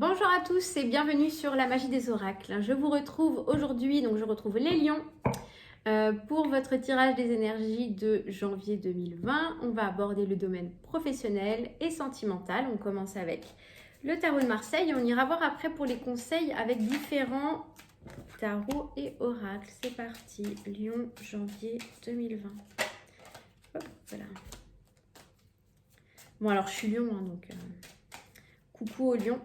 Bonjour à tous et bienvenue sur la magie des oracles. Je vous retrouve aujourd'hui, je retrouve les lions pour votre tirage des énergies de janvier 2020. On va aborder le domaine professionnel et sentimental. On commence avec le tarot de Marseille. On ira voir après pour les conseils avec différents tarots et oracles. C'est parti, Lion, janvier 2020. Hop, voilà. Bon alors je suis lion, donc coucou aux lions.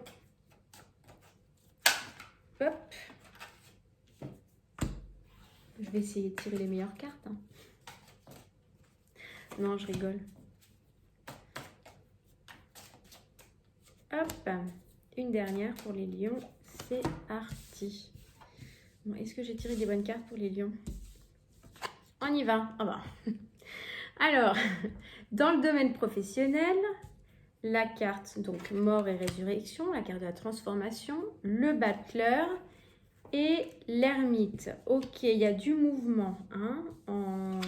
Hop. Je vais essayer de tirer les meilleures cartes. Non, je rigole. Hop. Une dernière pour les lions. C'est parti. Bon, est-ce que j'ai tiré des bonnes cartes pour les lions? On y va. Ah bah. Alors, dans le domaine professionnel, la carte donc mort et résurrection, la carte de la transformation, le battleur et l'ermite. Ok, il y a du mouvement en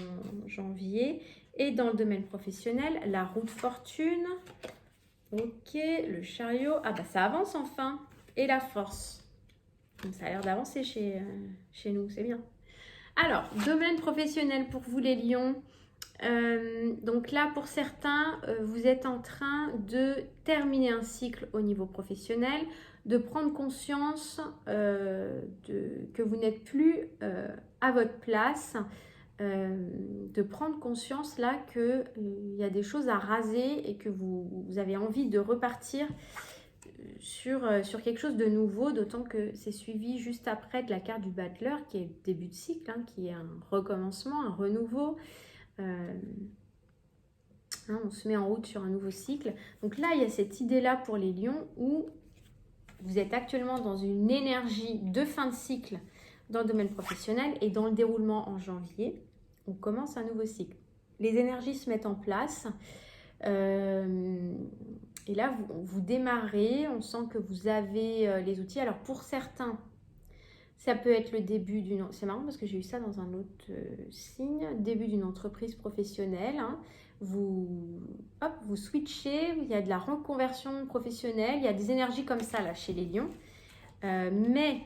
janvier. Et dans le domaine professionnel, la roue de fortune. Ok, le chariot. Ah bah ça avance enfin. Et la force. Donc ça a l'air d'avancer chez nous, c'est bien. Alors, domaine professionnel pour vous les lions. Donc là, pour certains, vous êtes en train de terminer un cycle au niveau professionnel, de prendre conscience que vous n'êtes plus à votre place, de prendre conscience là qu'il y a des choses à raser et que vous avez envie de repartir sur quelque chose de nouveau, d'autant que c'est suivi juste après de la carte du battleur qui est le début de cycle, qui est un recommencement, un renouveau. On se met en route sur un nouveau cycle. Donc là, il y a cette idée-là pour les lions où vous êtes actuellement dans une énergie de fin de cycle dans le domaine professionnel et dans le déroulement en janvier, on commence un nouveau cycle. Les énergies se mettent en place et là, vous démarrez, on sent que vous avez les outils. Alors pour certains, ça peut être le début d'une... C'est marrant parce que j'ai eu ça dans un autre signe. Début d'une entreprise professionnelle. Vous switchez, il y a de la reconversion professionnelle. Il y a des énergies comme ça là chez les lions. Mais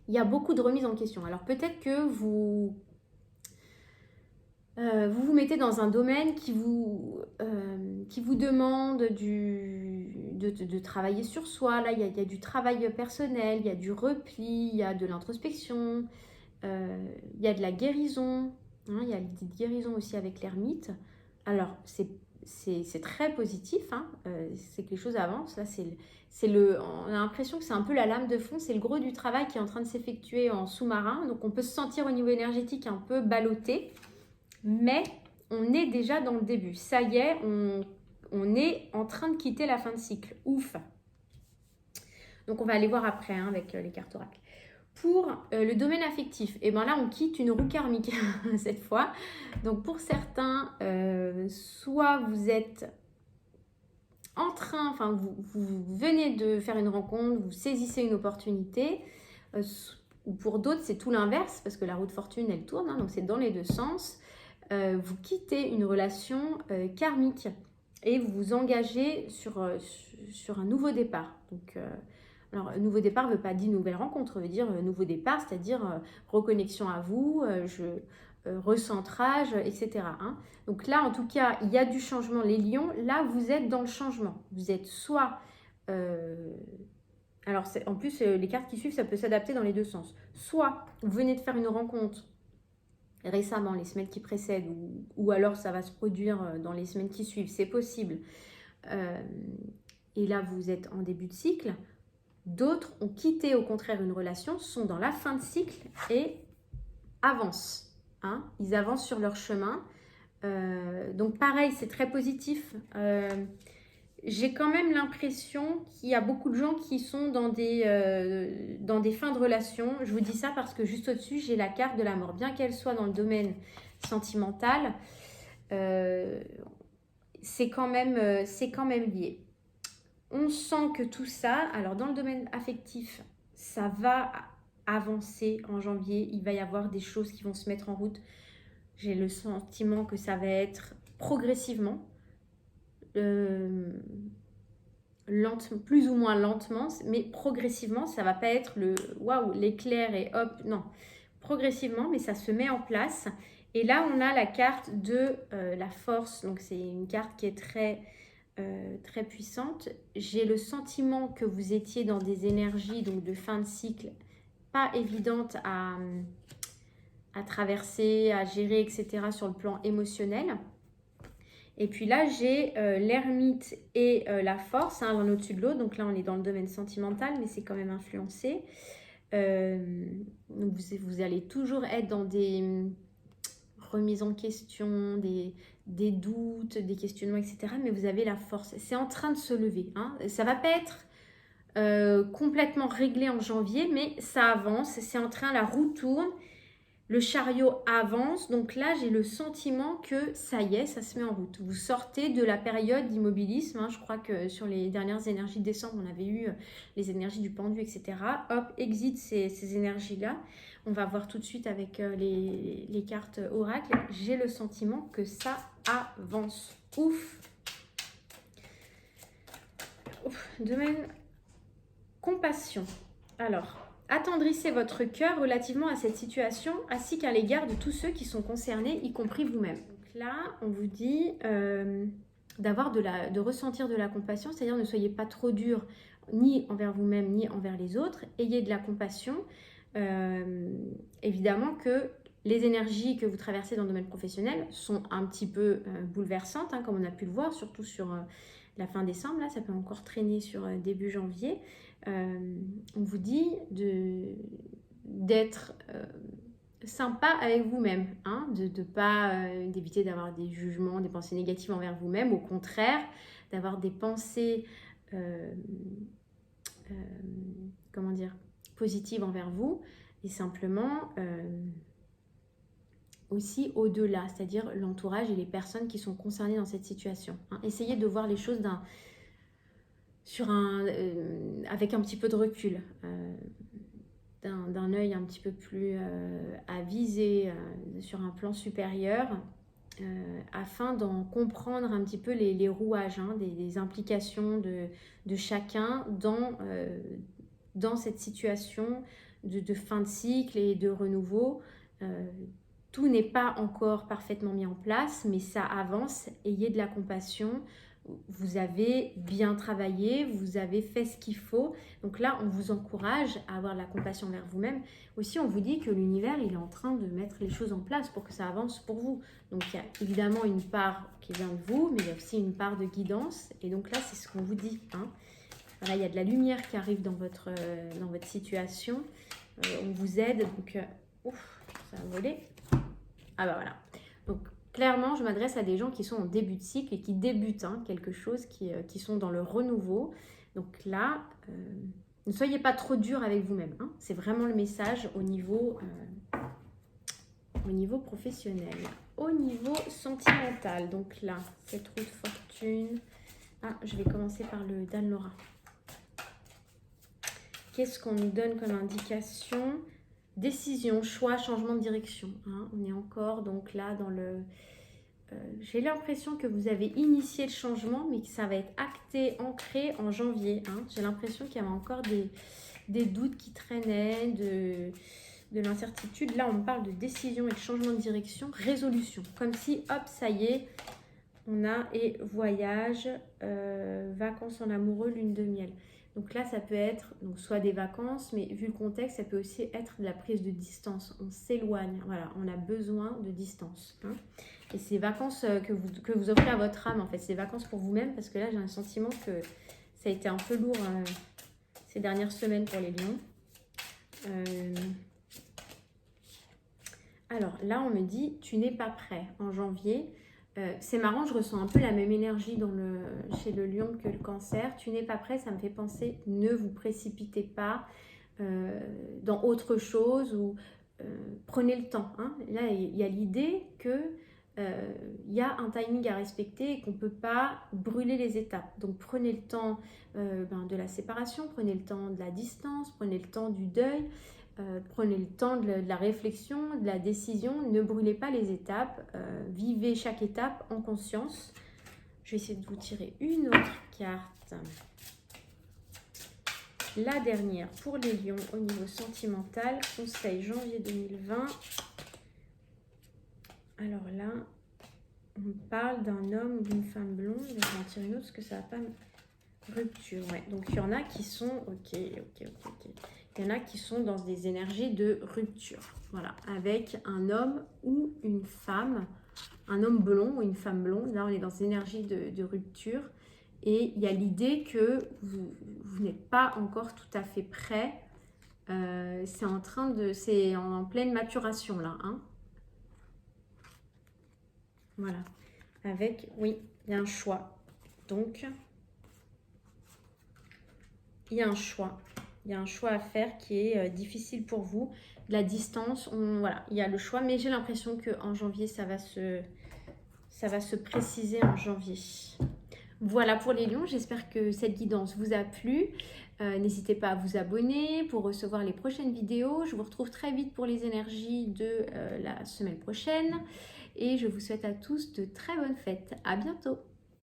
il y a beaucoup de remises en question. Alors peut-être que vous vous mettez dans un domaine qui vous demande de travailler sur soi. Là, il y a du travail personnel, il y a du repli, il y a de l'introspection, il y a de la guérison. Il y a l'idée de guérison aussi avec l'ermite. Alors, c'est très positif, c'est que les choses avancent. Là, on a l'impression que c'est un peu la lame de fond, c'est le gros du travail qui est en train de s'effectuer en sous-marin. Donc, on peut se sentir au niveau énergétique un peu ballotté. Mais on est déjà dans le début. Ça y est, on est en train de quitter la fin de cycle. Ouf. Donc on va aller voir après avec les cartes oracles. Pour le domaine affectif, et là on quitte une roue karmique cette fois. Donc pour certains, soit vous êtes en train, vous venez de faire une rencontre, vous saisissez une opportunité, ou pour d'autres c'est tout l'inverse parce que la roue de fortune elle tourne, donc c'est dans les deux sens. Vous quittez une relation karmique et vous vous engagez sur un nouveau départ. Donc, alors, nouveau départ ne veut pas dire nouvelle rencontre, veut dire nouveau départ, c'est-à-dire reconnexion à vous, recentrage, etc. Donc là, en tout cas, il y a du changement. Les lions, là, vous êtes dans le changement. Vous êtes soit... alors, en plus, les cartes qui suivent, ça peut s'adapter dans les deux sens. Soit vous venez de faire une rencontre récemment, les semaines qui précèdent, ou alors ça va se produire dans les semaines qui suivent, c'est possible. Et là, vous êtes en début de cycle. D'autres ont quitté au contraire une relation, sont dans la fin de cycle et avancent. Ils avancent sur leur chemin. Donc pareil, c'est très positif. J'ai quand même l'impression qu'il y a beaucoup de gens qui sont dans des fins de relation. Je vous dis ça parce que juste au-dessus, j'ai la carte de la mort. Bien qu'elle soit dans le domaine sentimental, c'est quand même lié. On sent que tout ça, alors dans le domaine affectif, ça va avancer en janvier. Il va y avoir des choses qui vont se mettre en route. J'ai le sentiment que ça va être progressivement. plus ou moins lentement, mais progressivement. Ça va pas être le waouh, l'éclair et hop, non. Progressivement, mais ça se met en place. Et là, on a la carte de la force. Donc, c'est une carte qui est très puissante. J'ai le sentiment que vous étiez dans des énergies donc de fin de cycle pas évidentes à traverser, à gérer, etc. sur le plan émotionnel. Et puis là, j'ai l'ermite et la force, hein, l'un au-dessus de l'autre. Donc là, on est dans le domaine sentimental, mais c'est quand même influencé. Donc vous allez toujours être dans des remises en question, des doutes, des questionnements, etc. Mais vous avez la force. C'est en train de se lever. Hein. Ça ne va pas être complètement réglé en janvier, mais ça avance. C'est en train, la roue tourne. Le chariot avance, donc là j'ai le sentiment que ça y est, ça se met en route. Vous sortez de la période d'immobilisme, hein. Je crois que sur les dernières énergies de décembre, on avait eu les énergies du pendu, etc. Hop, exit ces énergies-là. On va voir tout de suite avec les cartes oracle. J'ai le sentiment que ça avance. Ouf. Domaine compassion. Alors... Attendrissez votre cœur relativement à cette situation, ainsi qu'à l'égard de tous ceux qui sont concernés, y compris vous-même. Donc là, on vous dit de ressentir de la compassion, c'est-à-dire ne soyez pas trop dur ni envers vous-même, ni envers les autres. Ayez de la compassion. Évidemment que les énergies que vous traversez dans le domaine professionnel sont un petit peu bouleversantes, hein, comme on a pu le voir, surtout sur la fin décembre. Là, ça peut encore traîner sur début janvier. On vous dit d'être sympa avec vous-même, hein, d'éviter d'avoir des jugements, des pensées négatives envers vous-même, au contraire, d'avoir des pensées positives envers vous, et simplement aussi au-delà, c'est-à-dire l'entourage et les personnes qui sont concernées dans cette situation. Hein. Essayez de voir les choses avec un petit peu de recul, d'un œil un petit peu plus avisé, sur un plan supérieur, afin d'en comprendre un petit peu les rouages, hein, des implications de chacun dans cette situation de fin de cycle et de renouveau. Tout n'est pas encore parfaitement mis en place, mais ça avance. Ayez de la compassion. Vous avez bien travaillé, vous avez fait ce qu'il faut. Donc là, on vous encourage à avoir de la compassion envers vous-même. Aussi, on vous dit que l'univers, il est en train de mettre les choses en place pour que ça avance pour vous. Donc, il y a évidemment une part qui vient de vous, mais il y a aussi une part de guidance. Et donc là, c'est ce qu'on vous dit. Hein. Voilà, il y a de la lumière qui arrive dans votre situation. On vous aide. Donc, ça a volé. Ah bah voilà. Donc, clairement, je m'adresse à des gens qui sont en début de cycle et qui débutent quelque chose, qui sont dans le renouveau. Donc là, ne soyez pas trop dur avec vous-même. Hein. C'est vraiment le message au niveau professionnel. Au niveau sentimental, donc là, cette roue de fortune. Ah, je vais commencer par le Dan-Laura. Qu'est-ce qu'on nous donne comme indication ? Décision, choix, changement de direction. Hein. On est encore donc là dans le... j'ai l'impression que vous avez initié le changement, mais que ça va être acté, ancré en janvier. Hein. J'ai l'impression qu'il y avait encore des doutes qui traînaient, de l'incertitude. Là, on me parle de décision et de changement de direction, résolution. Comme si, hop, ça y est, on a et voyage, vacances en amoureux, lune de miel. Donc là, ça peut être donc soit des vacances, mais vu le contexte, ça peut aussi être de la prise de distance. On s'éloigne, voilà, on a besoin de distance. Hein. Et ces vacances que vous offrez à votre âme, en fait, c'est des vacances pour vous-même, parce que là, j'ai un sentiment que ça a été un peu lourd ces dernières semaines pour les lions. Alors là, on me dit, tu n'es pas prêt en janvier. C'est marrant, je ressens un peu la même énergie chez le lion que le cancer. Tu n'es pas prêt, ça me fait penser, ne vous précipitez pas dans autre chose ou prenez le temps. Hein. Là, il y a l'idée que il y a un timing à respecter et qu'on ne peut pas brûler les étapes. Donc prenez le temps de la séparation, prenez le temps de la distance, prenez le temps du deuil. Prenez le temps de la réflexion, de la décision, ne brûlez pas les étapes, vivez chaque étape en conscience. Je vais essayer de vous tirer une autre carte. la dernière pour les lions au niveau sentimental. Conseil janvier 2020. Alors là, on parle d'un homme ou d'une femme blonde. Je vais en tirer une autre parce que ça va pas... Rupture, ouais. Donc, il y en a qui sont... Ok. Il y en a qui sont dans des énergies de rupture. Voilà. Avec un homme ou une femme. Un homme blond ou une femme blonde. Là, on est dans des énergies de rupture. Et il y a l'idée que vous n'êtes pas encore tout à fait prêt. C'est en pleine maturation, là. Hein. Voilà. Avec, oui, il y a un choix. Donc... il y a un choix. Il y a un choix à faire qui est difficile pour vous. La distance, voilà, il y a le choix. Mais j'ai l'impression qu'en janvier, ça va se préciser en janvier. Voilà pour les lions. J'espère que cette guidance vous a plu. N'hésitez pas à vous abonner pour recevoir les prochaines vidéos. Je vous retrouve très vite pour les énergies de la semaine prochaine. Et je vous souhaite à tous de très bonnes fêtes. À bientôt.